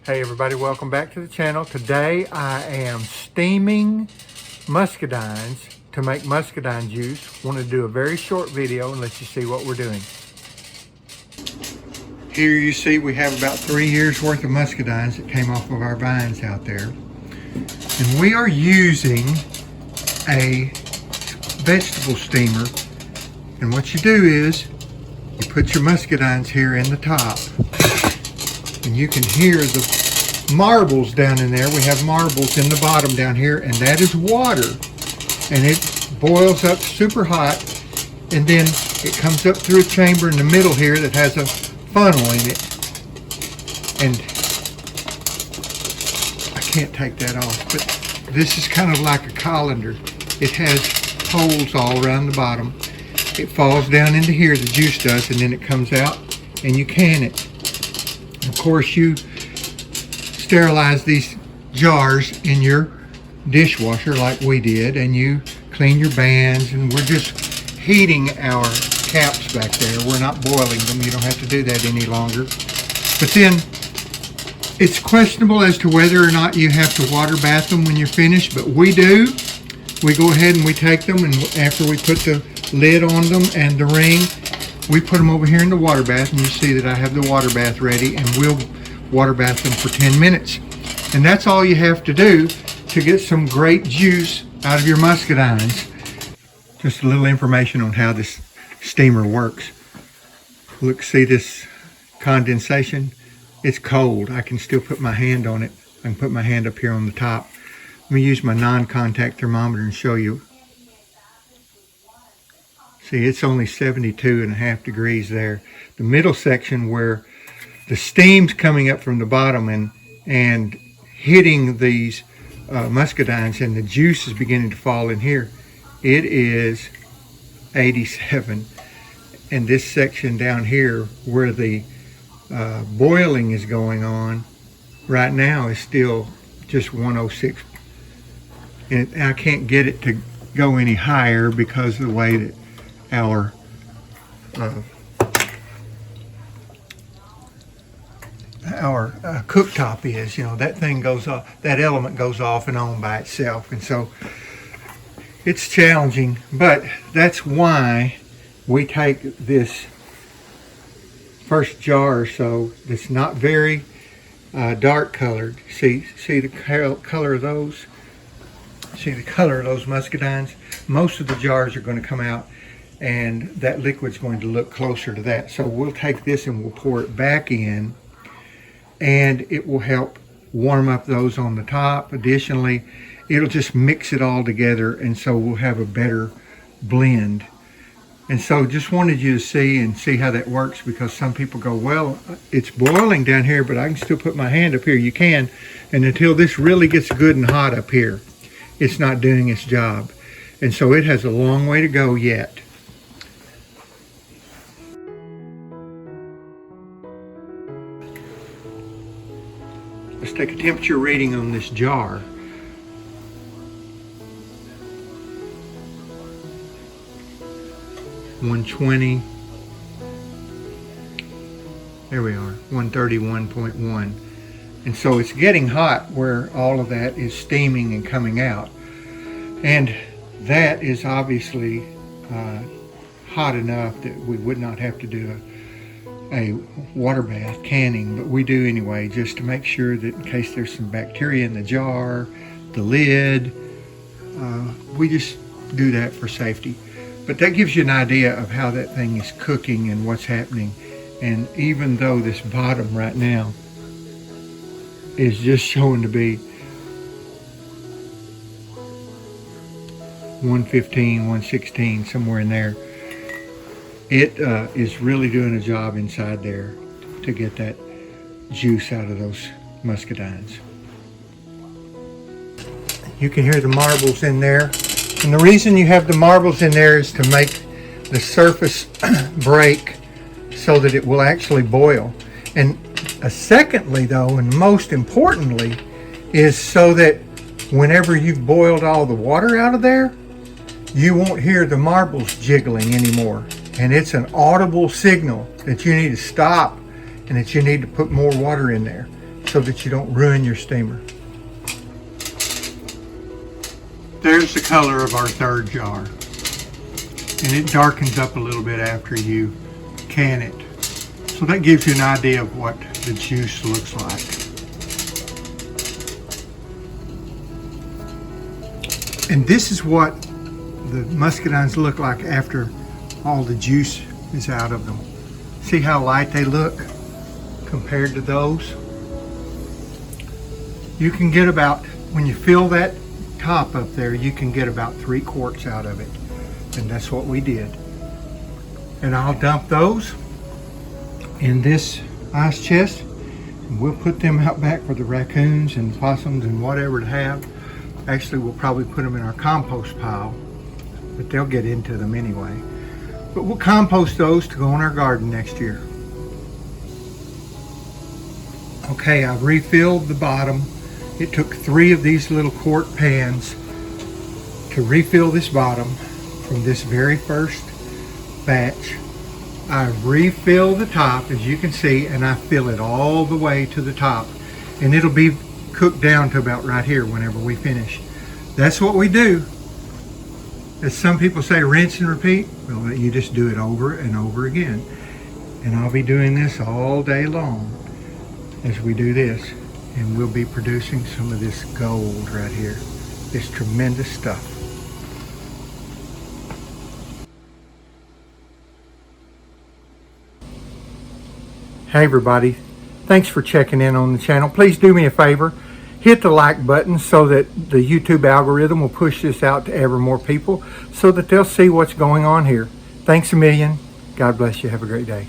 Hey everybody, welcome back to the channel. Today I am steaming muscadines to make muscadine juice. Want to do a very short video and let you see what we're doing. Here you see we have about 3 years worth of muscadines that came off of our vines out there. And we are using a vegetable steamer. And what you do is you put your muscadines here in the top. And you can hear the marbles down in there. We have marbles in the bottom down here, and that is water. And it boils up super hot, and then it comes up through a chamber in the middle here that has a funnel in it. And I can't take that off, but this is kind of like a colander. It has holes all around the bottom. It falls down into here, the juice does, and then it comes out and you can it. Of course, you sterilize these jars in your dishwasher like we did, and you clean your bands, and we're just heating our caps back there. We're not boiling them. You don't have to do that any longer. But then it's questionable as to whether or not you have to water bath them when you're finished, but we do. We go ahead and we take them, and after we put the lid on them and the ring, we put them over here in the water bath, and you see that I have the water bath ready, and we'll water bath them for 10 minutes. And that's all you have to do to get some great juice out of your muscadines. Just a little information on how this steamer works. Look, see this condensation? It's cold. I can still put my hand on it. I can put my hand up here on the top. Let me use my non-contact thermometer and show you. See, it's only 72.5 degrees there. The middle section where the steam's coming up from the bottom and hitting these muscadines, and the juice is beginning to fall in here, it is 87. And this section down here where the boiling is going on right now is still just 106. And I can't get it to go any higher because of the way that our cooktop is. You know, that thing goes off, that element goes off and on by itself, and so it's challenging. But that's why we take this first jar or so that's not very dark colored. See the color of those? See the color of those muscadines? Most of the jars are going to come out, and that liquid's going to look closer to that. So we'll take this and we'll pour it back in, and it will help warm up those on the top. Additionally, it'll just mix it all together, and so we'll have a better blend. And so just wanted you to see how that works, because some people go, well, it's boiling down here, but I can still put my hand up here. You can, and until this really gets good and hot up here, it's not doing its job. And so it has a long way to go yet. Let's take a temperature reading on this jar. (120). There we are, 131.1. And so it's getting hot where all of that is steaming and coming out. And that is obviously hot enough that we would not have to do a water bath canning, but we do anyway, just to make sure that in case there's some bacteria in the jar, the lid, we just do that for safety. But that gives you an idea of how that thing is cooking and what's happening. And even though this bottom right now is just showing to be 115, 116, somewhere in there, it is really doing a job inside there to get that juice out of those muscadines. You can hear the marbles in there. And the reason you have the marbles in there is to make the surface break so that it will actually boil. And secondly, though, and most importantly, is so that whenever you've boiled all the water out of there, you won't hear the marbles jiggling anymore. And it's an audible signal that you need to stop and that you need to put more water in there. so that you don't ruin your steamer. There's the color of our third jar. And it darkens up a little bit after you can it. So that gives you an idea of what the juice looks like. And this is what the muscadines look like after all the juice is out of them. See how light they look compared to those? You can get about, when you fill that top up there, you can get about 3 quarts out of it. And that's what we did. And I'll dump those in this ice chest, and we'll put them out back for the raccoons and possums and whatever to have. Actually, we'll probably put them in our compost pile, but they'll get into them anyway. But we'll compost those to go in our garden next year. Okay, I've refilled the bottom. It took 3 of these little quart pans to refill this bottom from this very first batch. I refill the top, as you can see, and I fill it all the way to the top. And it'll be cooked down to about right here whenever we finish. That's what we do. As some people say, rinse and repeat. Well, you just do it over and over again. And I'll be doing this all day long as we do this. And we'll be producing some of this gold right here. This tremendous stuff. Hey everybody, thanks for checking in on the channel. Please do me a favor, hit the like button so that the YouTube algorithm will push this out to ever more people so that they'll see what's going on here. Thanks a million. God bless you. Have a great day.